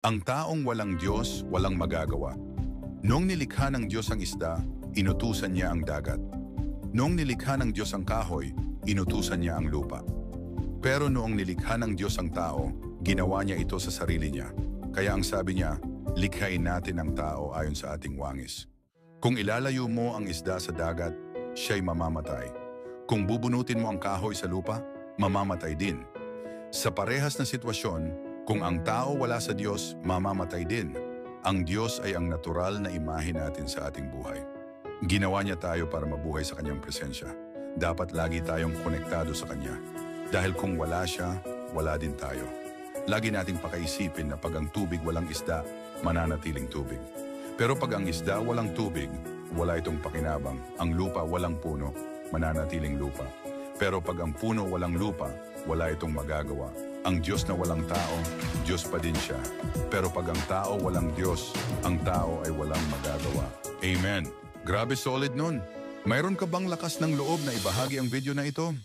Ang taong walang Diyos, walang magagawa. Noong nilikha ng Diyos ang isda, inutusan niya ang dagat. Noong nilikha ng Diyos ang kahoy, inutusan niya ang lupa. Pero noong nilikha ng Diyos ang tao, ginawa niya ito sa sarili niya. Kaya ang sabi niya, likhain natin ang tao ayon sa ating wangis. Kung ilalayo mo ang isda sa dagat, siya'y mamamatay. Kung bubunutin mo ang kahoy sa lupa, mamamatay din. Sa parehas na sitwasyon, kung ang tao wala sa Diyos, mamamatay din. Ang Diyos ay ang natural na imahe natin sa ating buhay. Ginawa niya tayo para mabuhay sa kanyang presensya. Dapat lagi tayong konektado sa kanya. Dahil kung wala siya, wala din tayo. Lagi nating pakaisipin na pag ang tubig walang isda, mananatiling tubig. Pero pag ang isda walang tubig, wala itong pakinabang. Ang lupa walang puno, mananatiling lupa. Pero pag ang puno walang lupa, wala itong magagawa. Ang Diyos na walang tao, Diyos pa din siya. Pero pag ang tao walang Diyos, ang tao ay walang magagawa. Amen. Grabe solid nun. Mayroon ka bang lakas ng loob na ibahagi ang video na ito?